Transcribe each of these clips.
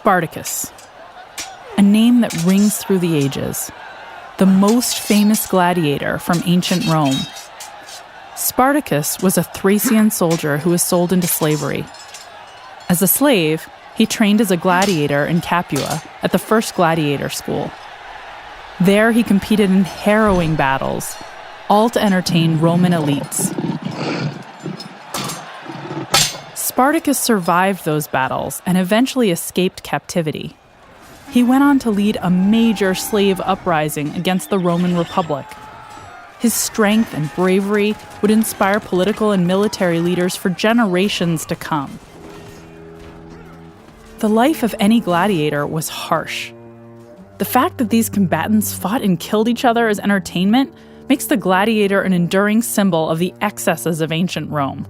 Spartacus, a name that rings through the ages, the most famous gladiator from ancient Rome. Spartacus was a Thracian soldier who was sold into slavery. As a slave, he trained as a gladiator in Capua at the first gladiator school. There he competed in harrowing battles, all to entertain Roman elites. Spartacus survived those battles and eventually escaped captivity. He went on to lead a major slave uprising against the Roman Republic. His strength and bravery would inspire political and military leaders for generations to come. The life of any gladiator was harsh. The fact that these combatants fought and killed each other as entertainment makes the gladiator an enduring symbol of the excesses of ancient Rome.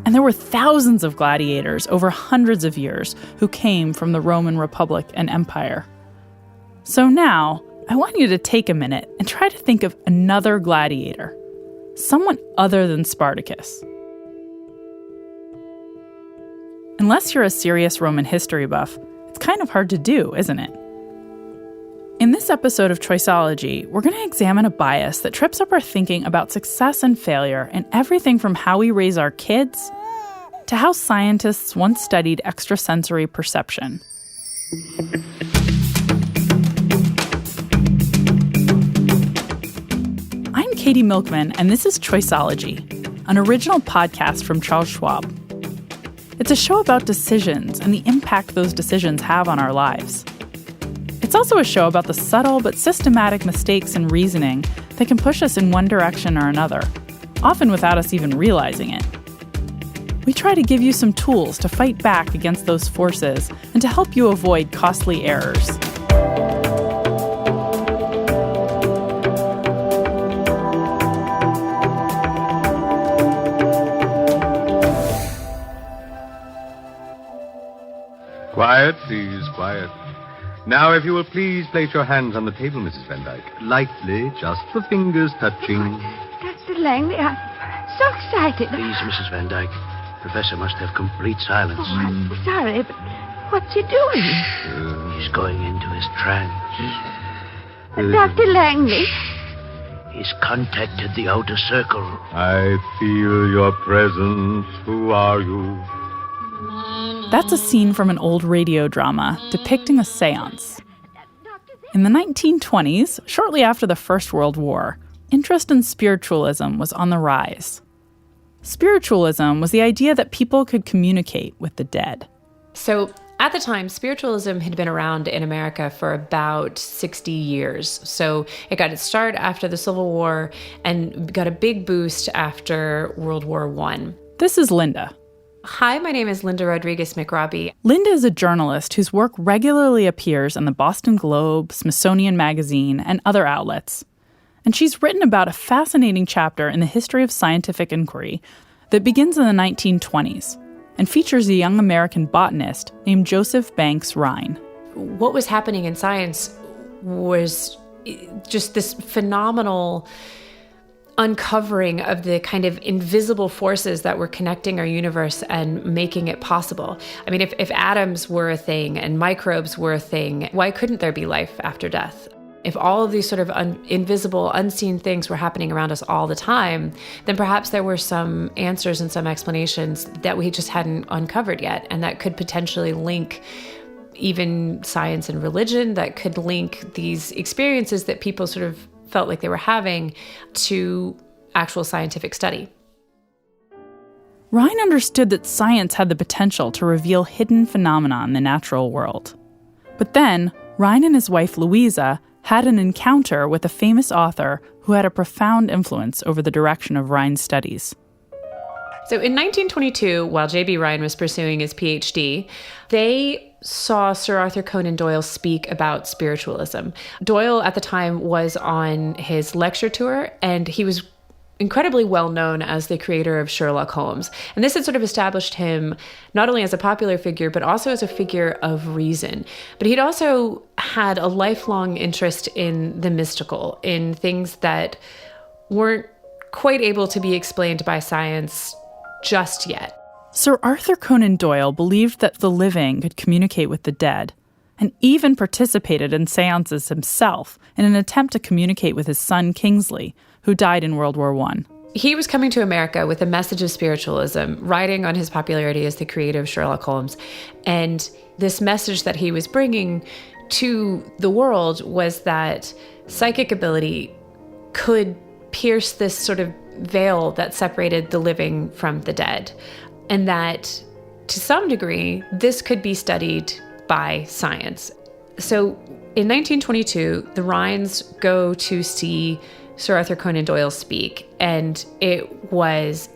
And there were thousands of gladiators over hundreds of years who came from the Roman Republic and Empire. So now, I want you to take a minute and try to think of another gladiator, someone other than Spartacus. Unless you're a serious Roman history buff, it's kind of hard to do, isn't it? In this episode of Choiceology, we're going to examine a bias that trips up our thinking about success and failure in everything from how we raise our kids to how scientists once studied extrasensory perception. I'm Katy Milkman, and this is Choiceology, an original podcast from Charles Schwab. It's a show about decisions and the impact those decisions have on our lives. It's also a show about the subtle but systematic mistakes in reasoning that can push us in one direction or another, often without us even realizing it. We try to give you some tools to fight back against those forces and to help you avoid costly errors. Quiet, please, quiet. Now, if you will please place your hands on the table, Mrs. Van Dyke. Lightly, just the fingers touching. Dr. Langley, I'm so excited. Please, Mrs. Van Dyke. Professor must have complete silence. Oh, I'm sorry, but what's he doing? He's going into his trance. Dr. Langley? He's contacted the outer circle. I feel your presence. Who are you? That's a scene from an old radio drama depicting a seance. In the 1920s, shortly after the First World War, interest in spiritualism was on the rise. Spiritualism was the idea that people could communicate with the dead. So at the time, spiritualism had been around in America for about 60 years. So it got its start after the Civil War and got a big boost after World War I. This is Linda. Hi, my name is Linda Rodriguez McRobbie. Linda is a journalist whose work regularly appears in the Boston Globe, Smithsonian Magazine, and other outlets. And she's written about a fascinating chapter in the history of scientific inquiry that begins in the 1920s and features a young American botanist named Joseph Banks Rhine. What was happening in science was just this phenomenal uncovering of the kind of invisible forces that were connecting our universe and making it possible. I mean, if atoms were a thing and microbes were a thing, why couldn't there be life after death? If all of these sort of invisible, unseen things were happening around us all the time, then perhaps there were some answers and some explanations that we just hadn't uncovered yet, and that could potentially link even science and religion, that could link these experiences that people sort of felt like they were having to actual scientific study. Rhine understood that science had the potential to reveal hidden phenomena in the natural world. But then, Rhine and his wife Louisa had an encounter with a famous author who had a profound influence over the direction of Rhine's studies. So in 1922, while J.B. Rhine was pursuing his PhD, they saw Sir Arthur Conan Doyle speak about spiritualism. Doyle at the time was on his lecture tour, and he was incredibly well known as the creator of Sherlock Holmes. And this had sort of established him not only as a popular figure, but also as a figure of reason. But he'd also had a lifelong interest in the mystical, in things that weren't quite able to be explained by science just yet. Sir Arthur Conan Doyle believed that the living could communicate with the dead, and even participated in seances himself in an attempt to communicate with his son Kingsley, who died in World War I. He was coming to America with a message of spiritualism, riding on his popularity as the creator of Sherlock Holmes. And this message that he was bringing to the world was that psychic ability could pierce this sort of veil that separated the living from the dead. And that, to some degree, this could be studied by science. So in 1922, the Rhines go to see Sir Arthur Conan Doyle speak, and it was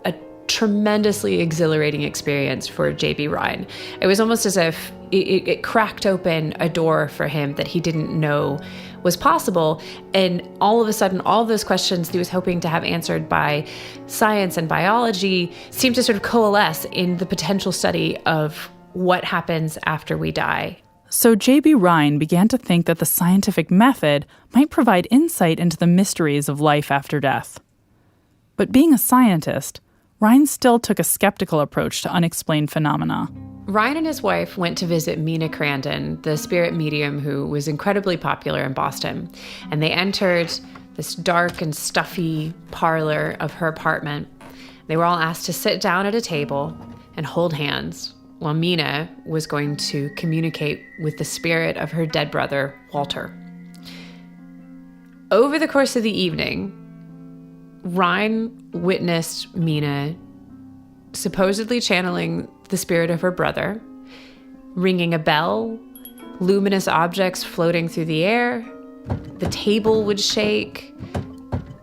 a tremendously exhilarating experience for J.B. Rhine. It was almost as if it cracked open a door for him that he didn't know was possible, and all of a sudden, all of those questions he was hoping to have answered by science and biology seemed to sort of coalesce in the potential study of what happens after we die. So J.B. Rhine began to think that the scientific method might provide insight into the mysteries of life after death. But being a scientist, Rhine still took a skeptical approach to unexplained phenomena. Rhine and his wife went to visit Mina Crandon, the spirit medium who was incredibly popular in Boston, and they entered this dark and stuffy parlor of her apartment. They were all asked to sit down at a table and hold hands, while Mina was going to communicate with the spirit of her dead brother, Walter. Over the course of the evening, Rhine witnessed Mina supposedly channeling the spirit of her brother, ringing a bell, luminous objects floating through the air, the table would shake,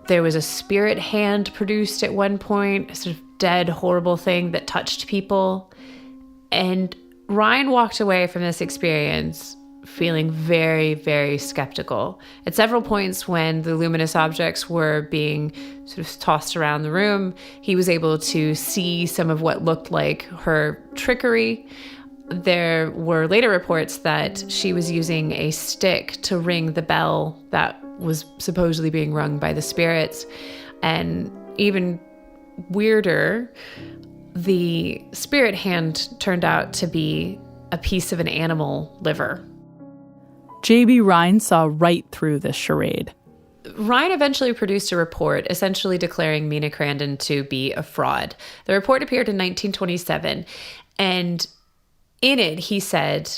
there was a spirit hand produced at one point, a sort of dead, horrible thing that touched people. And Rhine walked away from this experience feeling very, very skeptical. At several points when the luminous objects were being sort of tossed around the room, he was able to see some of what looked like her trickery. There were later reports that she was using a stick to ring the bell that was supposedly being rung by the spirits. And even weirder, the spirit hand turned out to be a piece of an animal liver. J.B. Rhine saw right through this charade. Rhine eventually produced a report essentially declaring Mina Crandon to be a fraud. The report appeared in 1927, and in it he said,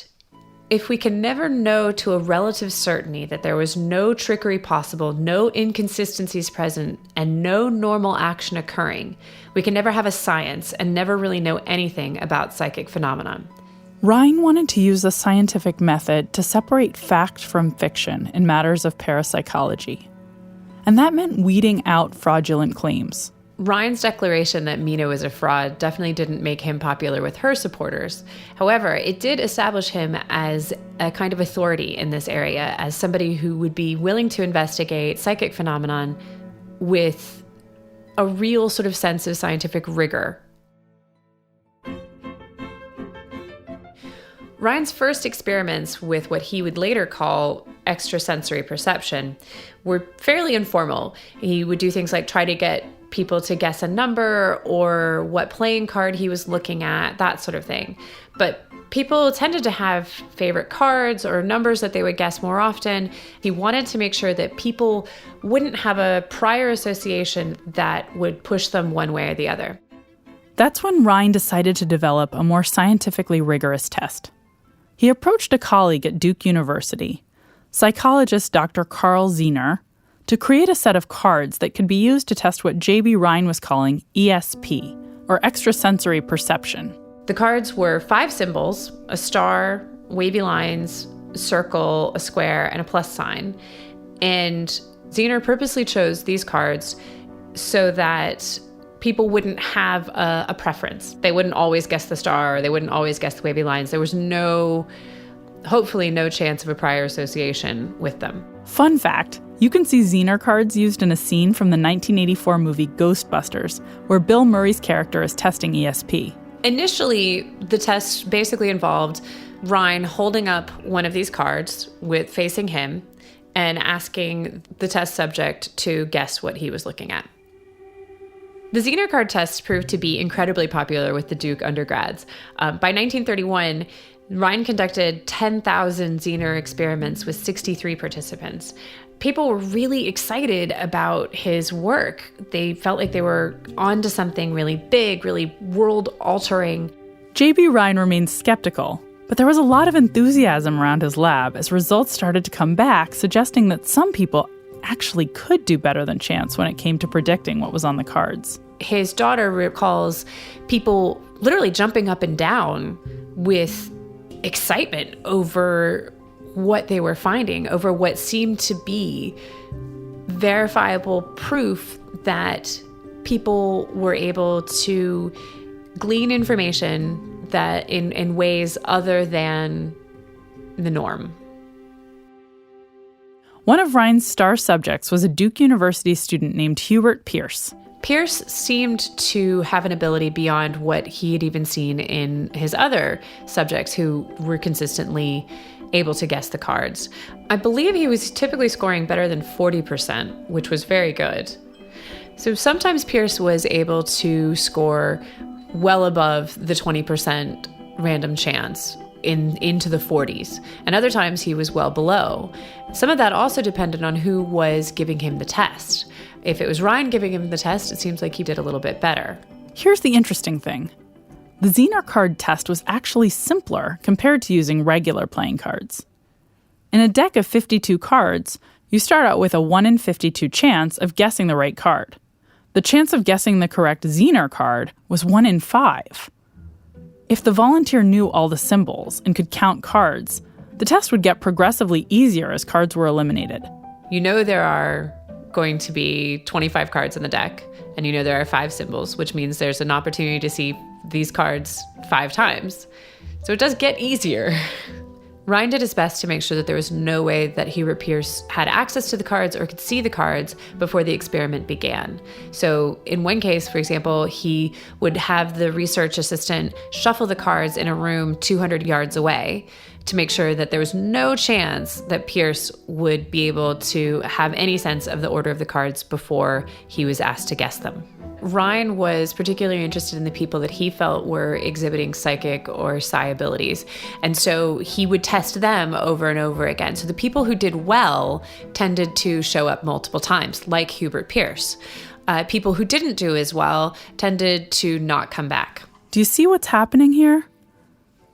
"If we can never know to a relative certainty that there was no trickery possible, no inconsistencies present, and no normal action occurring, we can never have a science and never really know anything about psychic phenomena." Rhine wanted to use the scientific method to separate fact from fiction in matters of parapsychology. And that meant weeding out fraudulent claims. Rhine's declaration that Mina was a fraud definitely didn't make him popular with her supporters. However, it did establish him as a kind of authority in this area, as somebody who would be willing to investigate psychic phenomenon with a real sort of sense of scientific rigor. Rhine's first experiments with what he would later call extrasensory perception were fairly informal. He would do things like try to get people to guess a number or what playing card he was looking at, that sort of thing. But people tended to have favorite cards or numbers that they would guess more often. He wanted to make sure that people wouldn't have a prior association that would push them one way or the other. That's when Rhine decided to develop a more scientifically rigorous test. He approached a colleague at Duke University, psychologist Dr. Carl Zener, to create a set of cards that could be used to test what J.B. Rhine was calling ESP, or extrasensory perception. The cards were 5 symbols: a star, wavy lines, a circle, a square, and a plus sign. And Zener purposely chose these cards so that people wouldn't have a preference. They wouldn't always guess the star, or they wouldn't always guess the wavy lines. There was hopefully no chance of a prior association with them. Fun fact, you can see Zener cards used in a scene from the 1984 movie Ghostbusters, where Bill Murray's character is testing ESP. Initially, the test basically involved Rhine holding up one of these cards facing him and asking the test subject to guess what he was looking at. The Zener card test proved to be incredibly popular with the Duke undergrads. By 1931, Rhine conducted 10,000 Zener experiments with 63 participants. People were really excited about his work. They felt like they were onto something really big, really world-altering. J.B. Rhine remained skeptical, but there was a lot of enthusiasm around his lab as results started to come back, suggesting that some people actually could do better than chance when it came to predicting what was on the cards. His daughter recalls people literally jumping up and down with excitement over what they were finding, over what seemed to be verifiable proof that people were able to glean information that in ways other than the norm. One of Rhine's star subjects was a Duke University student named Hubert Pearce. Pearce seemed to have an ability beyond what he had even seen in his other subjects who were consistently able to guess the cards. I believe he was typically scoring better than 40%, which was very good. So sometimes Pearce was able to score well above the 20% random chance into the 40s, and other times he was well below. Some of that also depended on who was giving him the test. If it was Rhine giving him the test, it seems like he did a little bit better. Here's the interesting thing. The Zener card test was actually simpler compared to using regular playing cards. In a deck of 52 cards, you start out with a 1 in 52 chance of guessing the right card. The chance of guessing the correct Zener card was 1 in 5. If the volunteer knew all the symbols and could count cards, the test would get progressively easier as cards were eliminated. You know there are going to be 25 cards in the deck, and you know there are 5 symbols, which means there's an opportunity to see these cards 5 times. So it does get easier. Rhine did his best to make sure that there was no way that Hubert Pearce had access to the cards or could see the cards before the experiment began. So in one case, for example, he would have the research assistant shuffle the cards in a room 200 yards away to make sure that there was no chance that Pearce would be able to have any sense of the order of the cards before he was asked to guess them. Rhine was particularly interested in the people that he felt were exhibiting psychic or psi abilities. And so he would test them over and over again. So the people who did well tended to show up multiple times, like Hubert Pearce. People who didn't do as well tended to not come back. Do you see what's happening here?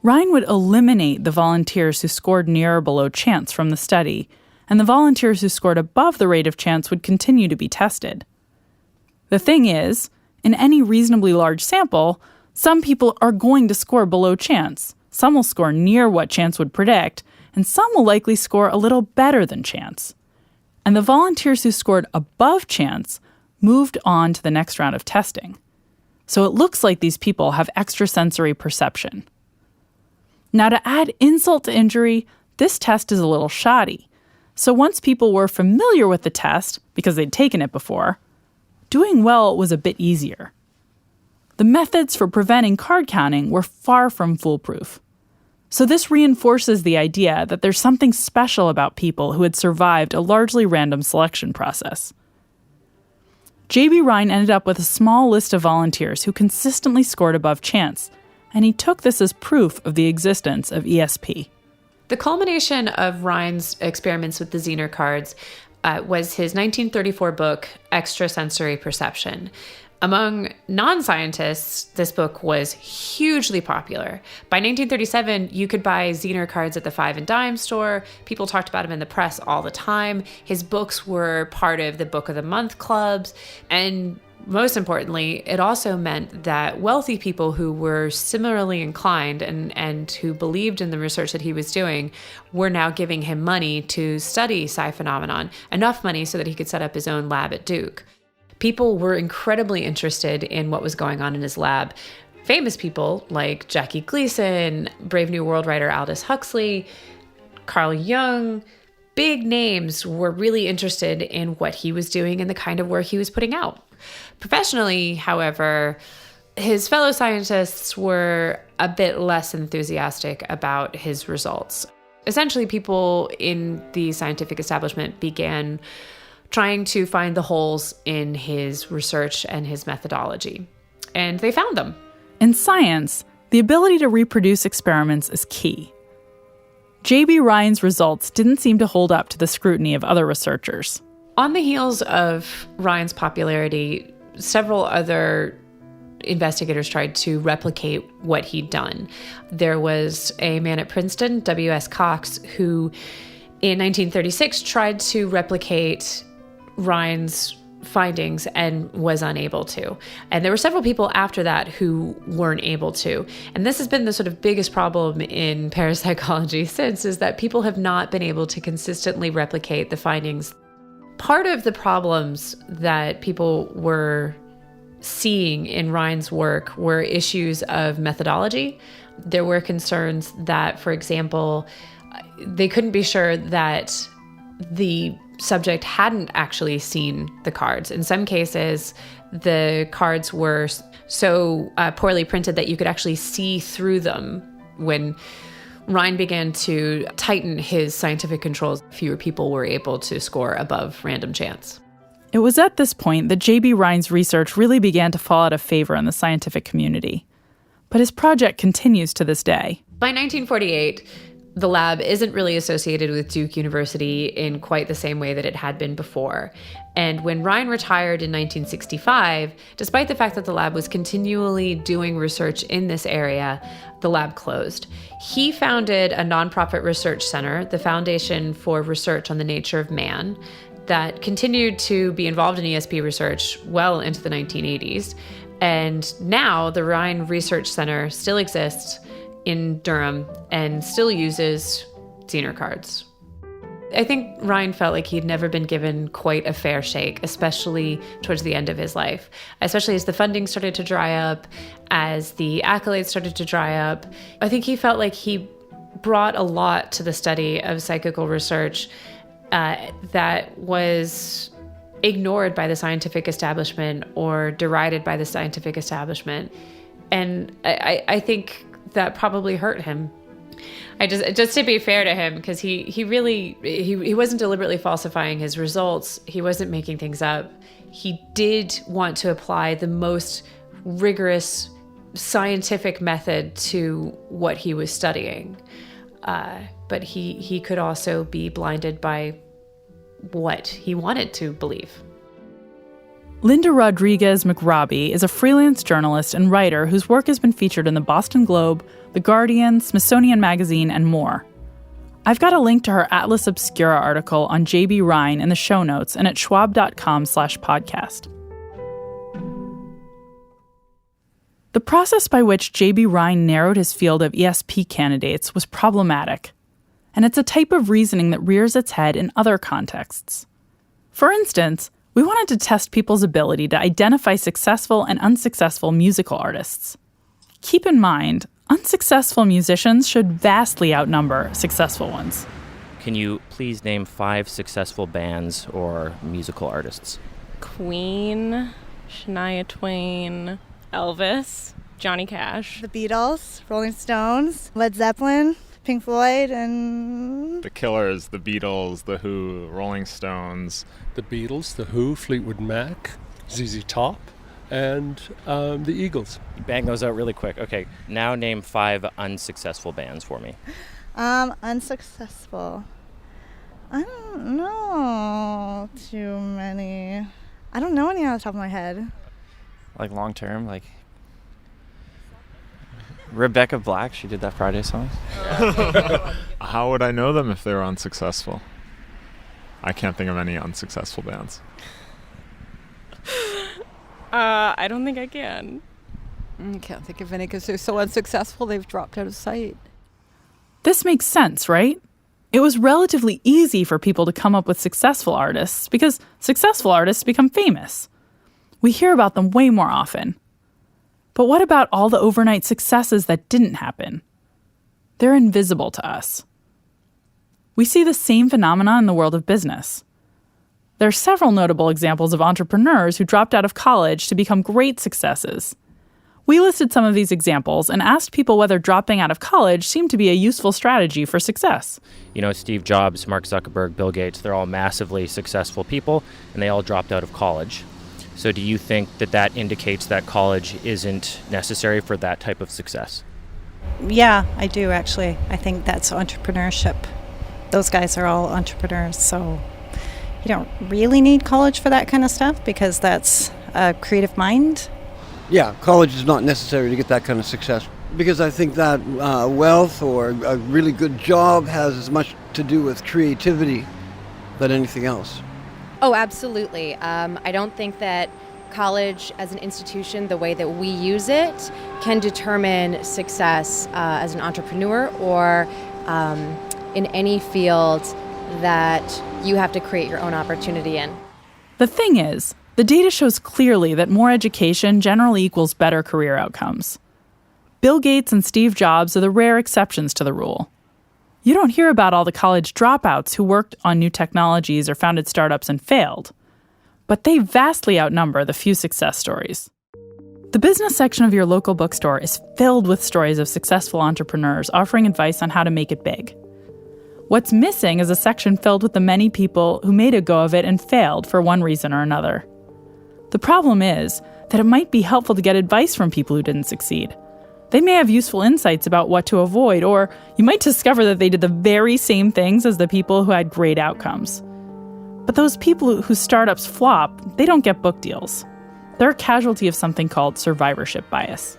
Rhine would eliminate the volunteers who scored near or below chance from the study, and the volunteers who scored above the rate of chance would continue to be tested. The thing is, in any reasonably large sample, some people are going to score below chance, some will score near what chance would predict, and some will likely score a little better than chance. And the volunteers who scored above chance moved on to the next round of testing. So it looks like these people have extrasensory perception. Now, to add insult to injury, this test is a little shoddy. So once people were familiar with the test, because they'd taken it before, doing well was a bit easier. The methods for preventing card counting were far from foolproof. So this reinforces the idea that there's something special about people who had survived a largely random selection process. J.B. Rhine ended up with a small list of volunteers who consistently scored above chance, and he took this as proof of the existence of ESP. The culmination of Rhine's experiments with the Zener cards was his 1934 book, Extrasensory Perception. Among non-scientists, this book was hugely popular. By 1937, you could buy Zener cards at the 5 and dime store. People talked about him in the press all the time. His books were part of the Book of the Month clubs. And most importantly, it also meant that wealthy people who were similarly inclined and who believed in the research that he was doing were now giving him money to study psi phenomenon, enough money so that he could set up his own lab at Duke. People were incredibly interested in what was going on in his lab. Famous people like Jackie Gleason, Brave New World writer Aldous Huxley, Carl Jung, big names were really interested in what he was doing and the kind of work he was putting out. Professionally, however, his fellow scientists were a bit less enthusiastic about his results. Essentially, people in the scientific establishment began trying to find the holes in his research and his methodology. And they found them. In science, the ability to reproduce experiments is key. J.B. Ryan's results didn't seem to hold up to the scrutiny of other researchers. On the heels of Ryan's popularity, several other investigators tried to replicate what he'd done. There was a man at Princeton, W.S. Cox, who in 1936 tried to replicate Ryan's findings and was unable to. And there were several people after that who weren't able to. And this has been the sort of biggest problem in parapsychology since, is that people have not been able to consistently replicate the findings. Part of the problems that people were seeing in Ryan's work were issues of methodology. There were concerns that, for example, they couldn't be sure that the subject hadn't actually seen the cards. In some cases, the cards were so poorly printed that you could actually see through them. When Ryan began to tighten his scientific controls, fewer people were able to score above random chance. It was at this point that J.B. Ryan's research really began to fall out of favor in the scientific community. But his project continues to this day. By 1948, the lab isn't really associated with Duke University in quite the same way that it had been before. And when Ryan retired in 1965, despite the fact that the lab was continually doing research in this area, the lab closed. He founded a nonprofit research center, the Foundation for Research on the Nature of Man, that continued to be involved in ESP research well into the 1980s. And now the Ryan Research Center still exists in Durham and still uses Zener cards. I think Ryan felt like he'd never been given quite a fair shake, especially towards the end of his life, especially as the funding started to dry up, as the accolades started to dry up. I think he felt like he brought a lot to the study of psychical research that was ignored by the scientific establishment or derided by the scientific establishment. And I think that probably hurt him. Just to be fair to him, because he wasn't deliberately falsifying his results. He wasn't making things up. He did want to apply the most rigorous scientific method to what he was studying. But he could also be blinded by what he wanted to believe. Linda Rodriguez McRobbie is a freelance journalist and writer whose work has been featured in the Boston Globe, The Guardian, Smithsonian Magazine, and more. I've got a link to her Atlas Obscura article on J.B. Ryan in the show notes and at schwab.com/podcast. The process by which J.B. Ryan narrowed his field of ESP candidates was problematic, and it's a type of reasoning that rears its head in other contexts. For instance, we wanted to test people's ability to identify successful and unsuccessful musical artists. Keep in mind, unsuccessful musicians should vastly outnumber successful ones. Can you please name 5 successful bands or musical artists? Queen, Shania Twain, Elvis, Johnny Cash. The Beatles, Rolling Stones, Led Zeppelin, Pink Floyd, and... The Killers, The Beatles, The Who, Rolling Stones. The Beatles, The Who, Fleetwood Mac, ZZ Top, and the Eagles. Bang those out really quick. Okay, now name 5 unsuccessful bands for me. Unsuccessful. I don't know too many. I don't know any off the top of my head. Like long term, like Rebecca Black, she did that Friday song. How would I know them if they were unsuccessful? I can't think of any unsuccessful bands. I don't think I can. I can't think of any because they're so unsuccessful they've dropped out of sight. This makes sense, right? It was relatively easy for people to come up with successful artists because successful artists become famous. We hear about them way more often. But what about all the overnight successes that didn't happen? They're invisible to us. We see the same phenomena in the world of business. There are several notable examples of entrepreneurs who dropped out of college to become great successes. We listed some of these examples and asked people whether dropping out of college seemed to be a useful strategy for success. You know, Steve Jobs, Mark Zuckerberg, Bill Gates, they're all massively successful people, and they all dropped out of college. So do you think that indicates that college isn't necessary for that type of success? Yeah, I do, actually. I think that's entrepreneurship. Those guys are all entrepreneurs, so you don't really need college for that kind of stuff because that's a creative mind. Yeah, college is not necessary to get that kind of success because I think that wealth or a really good job has as much to do with creativity than anything else. Oh, absolutely. I don't think that college as an institution, the way that we use it, can determine success as an entrepreneur or in any field that you have to create your own opportunity in. The thing is, the data shows clearly that more education generally equals better career outcomes. Bill Gates and Steve Jobs are the rare exceptions to the rule. You don't hear about all the college dropouts who worked on new technologies or founded startups and failed. But they vastly outnumber the few success stories. The business section of your local bookstore is filled with stories of successful entrepreneurs offering advice on how to make it big. What's missing is a section filled with the many people who made a go of it and failed for one reason or another. The problem is that it might be helpful to get advice from people who didn't succeed. They may have useful insights about what to avoid, or you might discover that they did the very same things as the people who had great outcomes. But those people whose startups flop, they don't get book deals. They're a casualty of something called survivorship bias.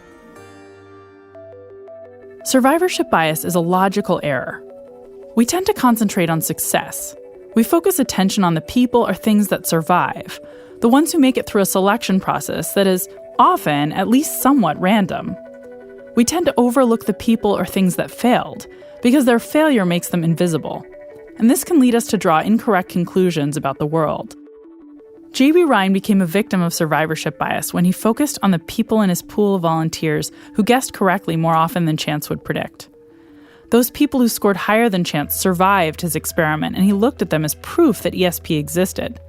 Survivorship bias is a logical error. We tend to concentrate on success. We focus attention on the people or things that survive, the ones who make it through a selection process that is often at least somewhat random. We tend to overlook the people or things that failed because their failure makes them invisible. And this can lead us to draw incorrect conclusions about the world. J.B. Ryan became a victim of survivorship bias when he focused on the people in his pool of volunteers who guessed correctly more often than chance would predict. Those people who scored higher than chance survived his experiment, and he looked at them as proof that ESP existed.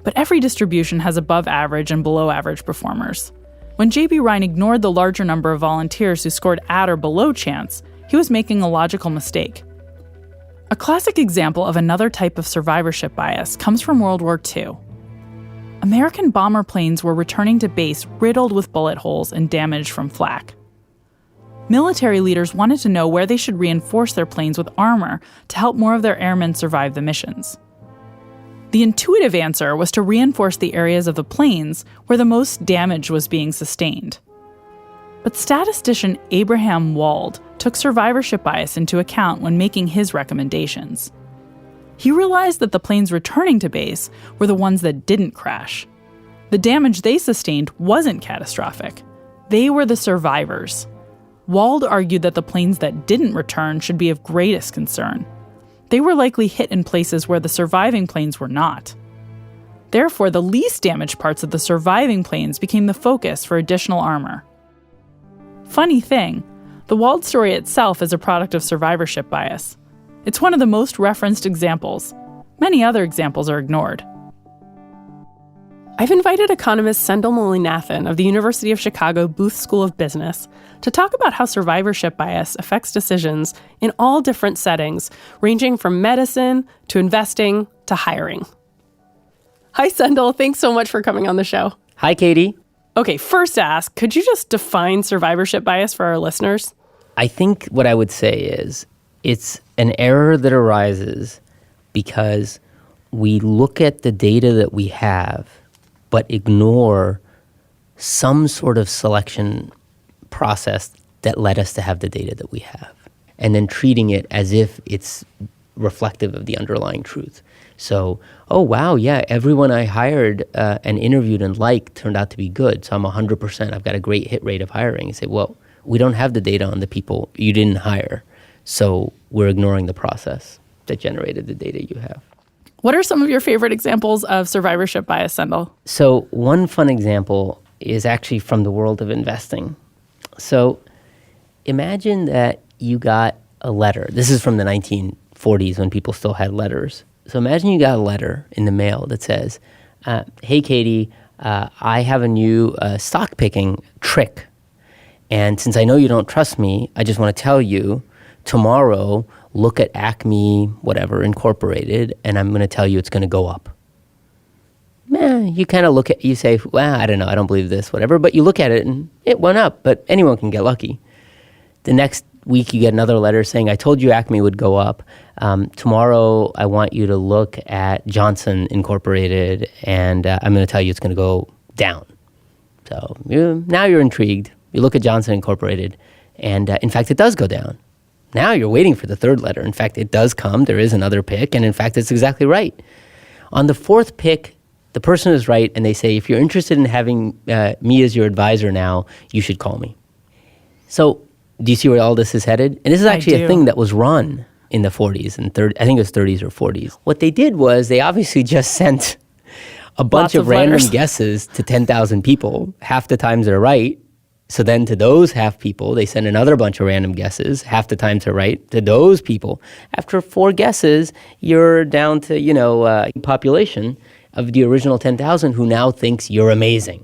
But every distribution has above average and below average performers. When J.B. Ryan ignored the larger number of volunteers who scored at or below chance, he was making a logical mistake. A classic example of another type of survivorship bias comes from World War II. American bomber planes were returning to base riddled with bullet holes and damage from flak. Military leaders wanted to know where they should reinforce their planes with armor to help more of their airmen survive the missions. The intuitive answer was to reinforce the areas of the planes where the most damage was being sustained. But statistician Abraham Wald took survivorship bias into account when making his recommendations. He realized that the planes returning to base were the ones that didn't crash. The damage they sustained wasn't catastrophic. They were the survivors. Wald argued that the planes that didn't return should be of greatest concern. They were likely hit in places where the surviving planes were not. Therefore, the least damaged parts of the surviving planes became the focus for additional armor. Funny thing, the Wald story itself is a product of survivorship bias. It's one of the most referenced examples. Many other examples are ignored. I've invited economist Sendhil Mullainathan of the University of Chicago Booth School of Business to talk about how survivorship bias affects decisions in all different settings, ranging from medicine to investing to hiring. Hi, Sendhil. Thanks so much for coming on the show. Hi, Katy. Okay, first ask, could you just define survivorship bias for our listeners? I think what I would say is it's an error that arises because we look at the data that we have but ignore some sort of selection process that led us to have the data that we have, and then treating it as if it's reflective of the underlying truth. So, oh, wow, yeah, everyone I hired and interviewed and liked turned out to be good, so I'm 100%. I've got a great hit rate of hiring. You say, well, we don't have the data on the people you didn't hire, so we're ignoring the process that generated the data you have. What are some of your favorite examples of survivorship bias, Sendhil? So one fun example is actually from the world of investing. So imagine that you got a letter. This is from the 1940s when people still had letters. So imagine you got a letter in the mail that says, hey, Katy, I have a new stock picking trick And since I know you don't trust me, I just want to tell you, tomorrow, look at Acme, whatever, Incorporated, and I'm going to tell you it's going to go up. You kind of look at, you say, well, I don't know, I don't believe this, whatever. But you look at it and it went up, but anyone can get lucky. The next week you get another letter saying, I told you Acme would go up. Tomorrow I want you to look at Johnson Incorporated, and I'm going to tell you it's going to go down. So now you're intrigued. You look at Johnson Incorporated, and in fact, it does go down. Now you're waiting for the third letter. In fact, it does come. There is another pick, and in fact, it's exactly right. On the fourth pick, the person is right, and they say, if you're interested in having me as your advisor now, you should call me. So do you see where all this is headed? And this is actually a thing that was run in the 40s and 30s. I think it was 30s or 40s. What they did was they obviously just sent a bunch of random guesses to 10,000 people. Half the times they're right. So then to those half people, they send another bunch of random guesses. Half the times they're right to those people. After 4 guesses, you're down to, population of the original 10,000 who now thinks you're amazing.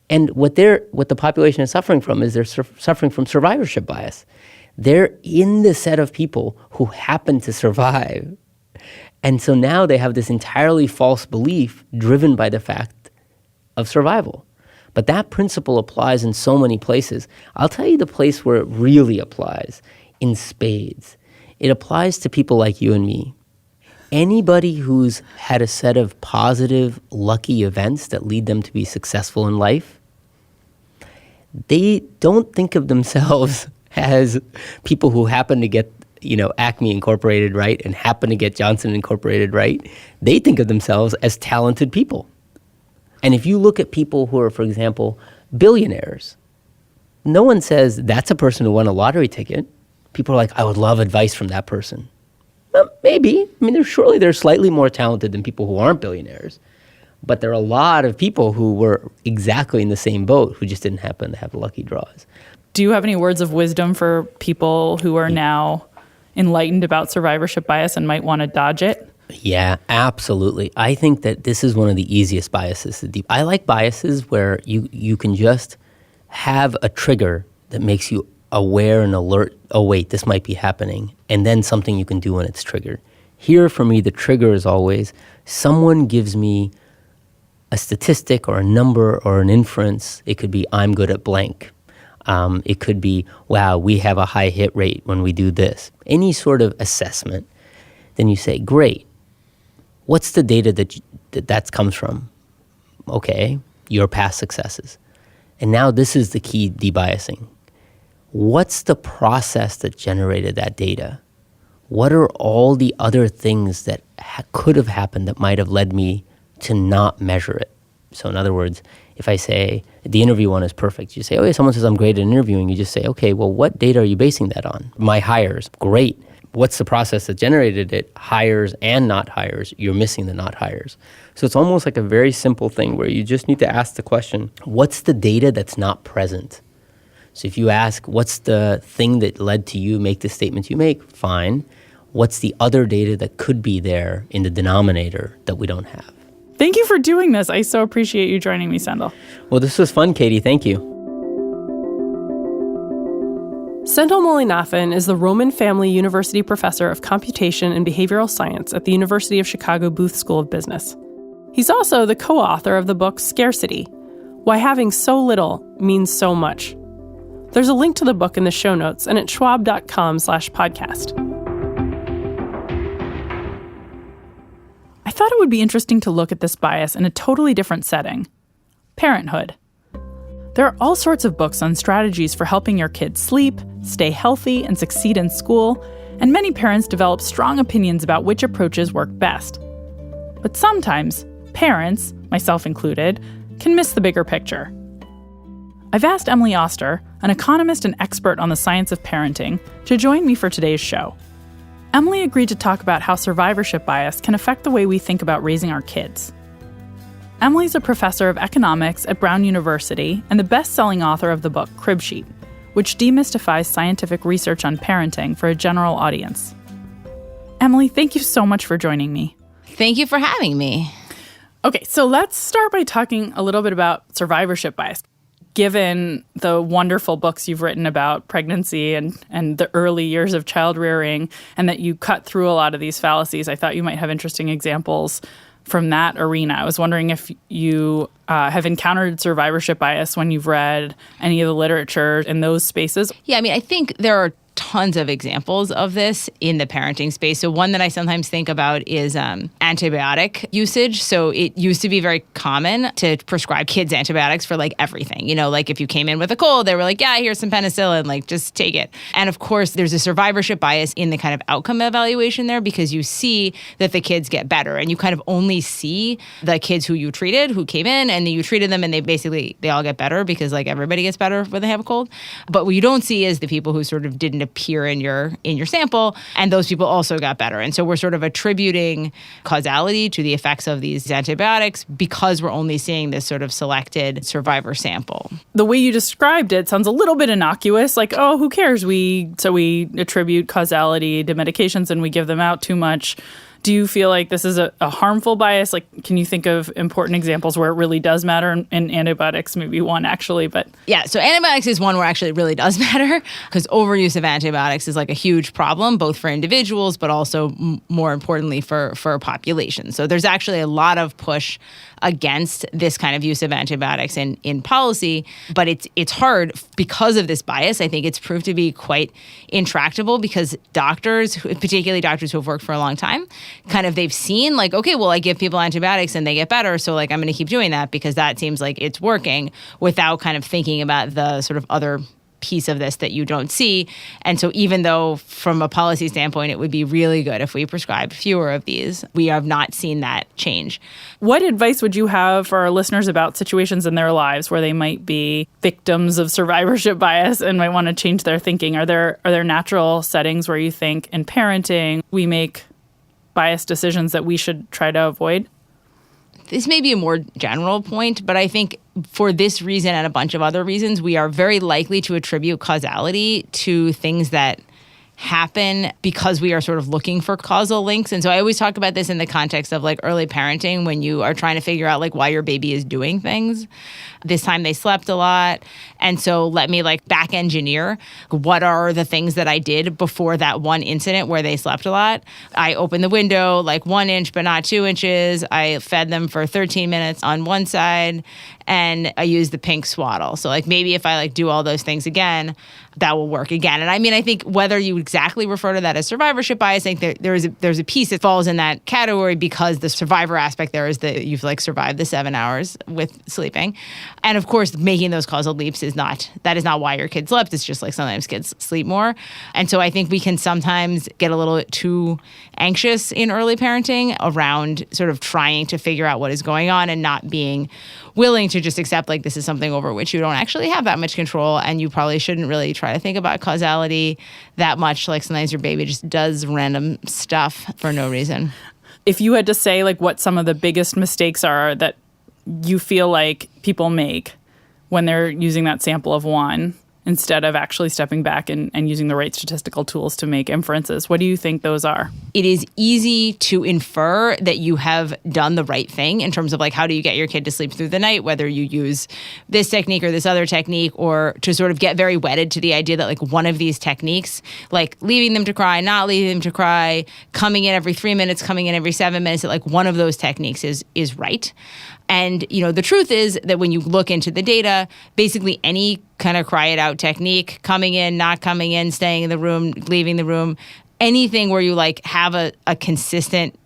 And what the population is suffering from is they're suffering from survivorship bias. They're in the set of people who happen to survive. And so now they have this entirely false belief driven by the fact of survival. But that principle applies in so many places. I'll tell you the place where it really applies, in spades. It applies to people like you and me. Anybody who's had a set of positive, lucky events that lead them to be successful in life, they don't think of themselves as people who happen to get, Acme Incorporated right and happen to get Johnson Incorporated right. They think of themselves as talented people. And if you look at people who are, for example, billionaires, no one says that's a person who won a lottery ticket. People are like, I would love advice from that person. Well, maybe. I mean, they're slightly more talented than people who aren't billionaires. But there are a lot of people who were exactly in the same boat who just didn't happen to have lucky draws. Do you have any words of wisdom for people who are now enlightened about survivorship bias and might want to dodge it? Yeah, absolutely. I think that this is one of the easiest biases to I like biases where you can just have a trigger that makes you aware and alert, oh wait, this might be happening, and then something you can do when it's triggered. Here, for me, the trigger is always someone gives me a statistic or a number or an inference. It could be, I'm good at blank. It could be, wow, we have a high hit rate when we do this. Any sort of assessment. Then you say, great. What's the data that comes from? Okay, your past successes. And now this is the key debiasing. What's the process that generated that data? What are all the other things that could have happened that might have led me to not measure it? So in other words, if I say the interview one is perfect, you say, oh yeah, someone says I'm great at interviewing. You just say, okay, well, what data are you basing that on? My hires, great. What's the process that generated it? Hires and not hires. You're missing the not hires. So it's almost like a very simple thing where you just need to ask the question, what's the data that's not present? So if you ask, what's the thing that led to you make the statements you make? Fine. What's the other data that could be there in the denominator that we don't have? Thank you for doing this. I so appreciate you joining me, Sendhil. Well, this was fun, Katy. Thank you. Sendhil Mullainathan is the Roman Family University Professor of Computation and Behavioral Science at the University of Chicago Booth School of Business. He's also the co-author of the book Scarcity, Why Having So Little Means So Much. There's a link to the book in the show notes and at schwab.com/podcast. I thought it would be interesting to look at this bias in a totally different setting. Parenthood. There are all sorts of books on strategies for helping your kids sleep, stay healthy, and succeed in school, and many parents develop strong opinions about which approaches work best. But sometimes, parents, myself included, can miss the bigger picture. I've asked Emily Oster, an economist and expert on the science of parenting, to join me for today's show. Emily agreed to talk about how survivorship bias can affect the way we think about raising our kids. Emily's a professor of economics at Brown University and the best-selling author of the book Crib Sheet, which demystifies scientific research on parenting for a general audience. Emily, thank you so much for joining me. Thank you for having me. Okay, so let's start by talking a little bit about survivorship bias. given the wonderful books you've written about pregnancy and the early years of child rearing, and that you cut through a lot of these fallacies, I thought you might have interesting examples from that arena. I was wondering if you have encountered survivorship bias when you've read any of the literature in those spaces. Yeah, I mean, I think there are tons of examples of this in the parenting space. So one that I sometimes think about is antibiotic usage. So it used to be very common to prescribe kids antibiotics for like everything. You know, like if you came in with a cold, they were like, yeah, here's some penicillin, like just take it. And of course, there's a survivorship bias in the kind of outcome evaluation there, because you see that the kids get better, and you kind of only see the kids who you treated, who came in and you treated them, and they all get better because like everybody gets better when they have a cold. But what you don't see is the people who sort of didn't appear in your sample, and those people also got better. And so we're sort of attributing causality to the effects of these antibiotics because we're only seeing this sort of selected survivor sample. The way you described it sounds a little bit innocuous, like, oh, who cares? We attribute causality to medications and we give them out too much. Do you feel like this is a harmful bias? Like, can you think of important examples where it really does matter? And antibiotics, maybe one actually, but... Yeah, so antibiotics is one where actually it really does matter, because overuse of antibiotics is like a huge problem, both for individuals, but also more importantly for a population. So there's actually a lot of push against this kind of use of antibiotics in policy, but it's hard because of this bias. I think it's proved to be quite intractable because doctors, particularly doctors who have worked for a long time, kind of they've seen like, okay, well, I give people antibiotics and they get better, so like I'm going to keep doing that because that seems like it's working, without kind of thinking about the sort of other piece of this that you don't see. And so even though from a policy standpoint it would be really good if we prescribed fewer of these, we have not seen that change. What advice would you have for our listeners about situations in their lives where they might be victims of survivorship bias and might want to change their thinking? Are there natural settings where you think in parenting we make biased decisions that we should try to avoid? This may be a more general point, but I think for this reason and a bunch of other reasons, we are very likely to attribute causality to things that happen because we are sort of looking for causal links. And so I always talk about this in the context of like early parenting, when you are trying to figure out like why your baby is doing things. This time they slept a lot. And so let me like back engineer what are the things that I did before that one incident where they slept a lot. I opened the window like 1 inch, but not 2 inches. I fed them for 13 minutes on one side, and I used the pink swaddle. So like maybe if I like do all those things again, that will work again. And I mean, I think whether you exactly refer to that as survivorship bias, I think there's a piece that falls in that category because the survivor aspect there is that you've like survived the 7 hours with sleeping. And of course, making those causal leaps is not why your kid slept. It's just like sometimes kids sleep more. And so I think we can sometimes get a little too anxious in early parenting around sort of trying to figure out what is going on and not being willing to just accept like this is something over which you don't actually have that much control, and you probably shouldn't really try to think about causality that much. Like sometimes your baby just does random stuff for no reason. If you had to say like what some of the biggest mistakes are that you feel like people make when they're using that sample of one instead of actually stepping back and using the right statistical tools to make inferences, what do you think those are? It is easy to infer that you have done the right thing in terms of like how do you get your kid to sleep through the night, whether you use this technique or this other technique, or to sort of get very wedded to the idea that like one of these techniques, like leaving them to cry, not leaving them to cry, coming in every 3 minutes, coming in every 7 minutes, that like one of those techniques is right. And, you know, the truth is that when you look into the data, basically any kind of cry it out technique, coming in, not coming in, staying in the room, leaving the room, anything where you like have a consistent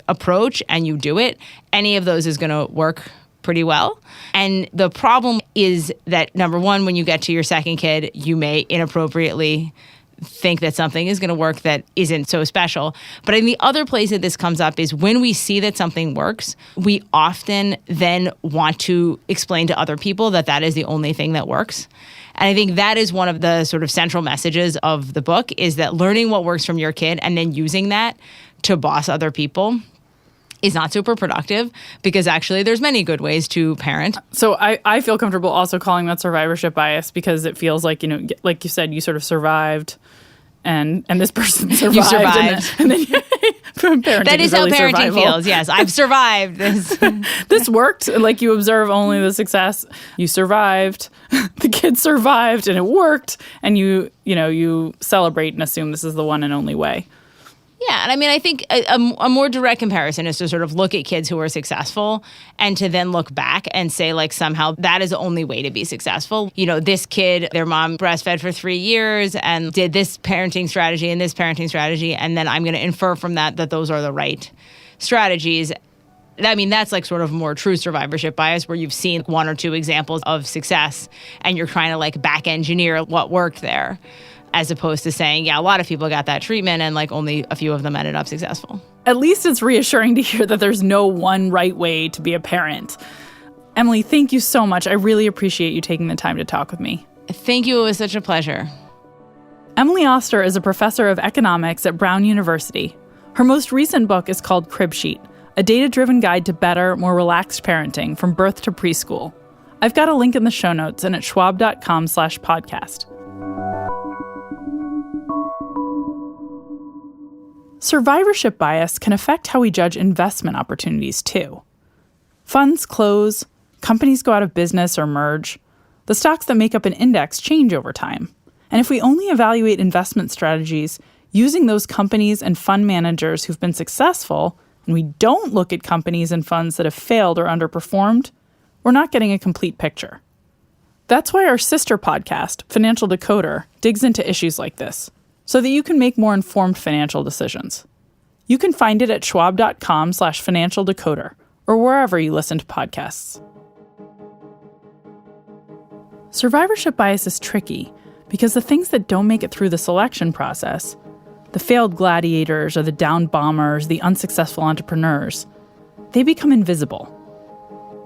approach and you do it, any of those is going to work pretty well. And the problem is that, number one, when you get to your second kid, you may inappropriately think that something is going to work that isn't so special. But in the other place that this comes up is when we see that something works, we often then want to explain to other people that that is the only thing that works. And I think that is one of the sort of central messages of the book, is that learning what works from your kid and then using that to boss other people is not super productive, because actually there's many good ways to parent. So I feel comfortable also calling that survivorship bias because it feels like, you know, like you said, you sort of survived and this person survived. You survived. And then parenting that is how really parenting survival. feels. Yes, I've survived this. This worked. Like, you observe only the success. You survived. The kids survived, and it worked. And you celebrate and assume this is the one and only way. Yeah, and I mean, I think a more direct comparison is to sort of look at kids who are successful and to then look back and say, like, somehow that is the only way to be successful. You know, this kid, their mom breastfed for 3 years and did this parenting strategy and this parenting strategy, and then I'm going to infer from that those are the right strategies. I mean, that's like sort of more true survivorship bias, where you've seen 1 or 2 examples of success and you're trying to like back engineer what worked there, as opposed to saying, yeah, a lot of people got that treatment and like only a few of them ended up successful. At least it's reassuring to hear that there's no one right way to be a parent. Emily, thank you so much. I really appreciate you taking the time to talk with me. Thank you. It was such a pleasure. Emily Oster is a professor of economics at Brown University. Her most recent book is called Crib Sheet, a data-driven guide to better, more relaxed parenting from birth to preschool. I've got a link in the show notes and at schwab.com/podcast. Survivorship bias can affect how we judge investment opportunities, too. Funds close, companies go out of business or merge. The stocks that make up an index change over time. And if we only evaluate investment strategies using those companies and fund managers who've been successful, and we don't look at companies and funds that have failed or underperformed, we're not getting a complete picture. That's why our sister podcast, Financial Decoder, digs into issues like this, so that you can make more informed financial decisions. You can find it at schwab.com/financial decoder or wherever you listen to podcasts. Survivorship bias is tricky because the things that don't make it through the selection process, the failed gladiators or the downed bombers, the unsuccessful entrepreneurs, they become invisible.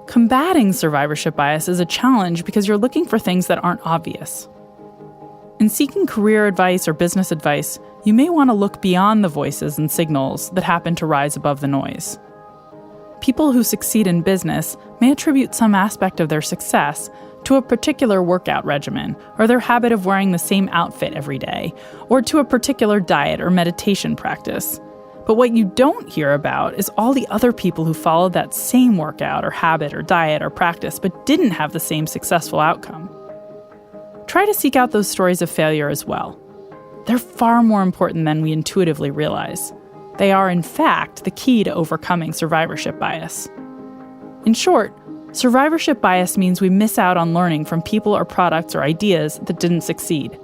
Combating survivorship bias is a challenge because you're looking for things that aren't obvious. In seeking career advice or business advice, you may want to look beyond the voices and signals that happen to rise above the noise. People who succeed in business may attribute some aspect of their success to a particular workout regimen, or their habit of wearing the same outfit every day, or to a particular diet or meditation practice. But what you don't hear about is all the other people who followed that same workout or habit or diet or practice but didn't have the same successful outcome. Try to seek out those stories of failure as well. They're far more important than we intuitively realize. They are, in fact, the key to overcoming survivorship bias. In short, survivorship bias means we miss out on learning from people or products or ideas that didn't succeed.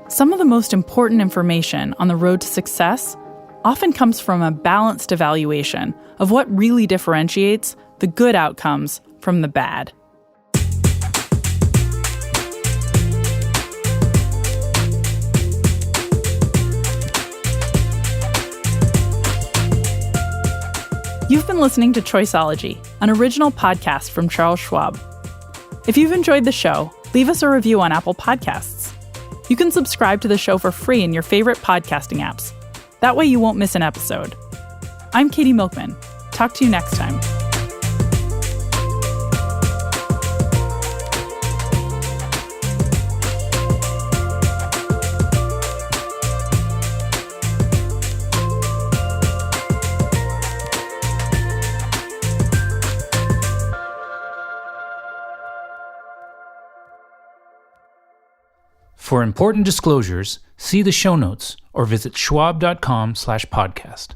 Some of the most important information on the road to success often comes from a balanced evaluation of what really differentiates the good outcomes from the bad. You've been listening to Choiceology, an original podcast from Charles Schwab. If you've enjoyed the show, leave us a review on Apple Podcasts. You can subscribe to the show for free in your favorite podcasting apps. That way you won't miss an episode. I'm Katy Milkman. Talk to you next time. For important disclosures, see the show notes or visit schwab.com/podcast.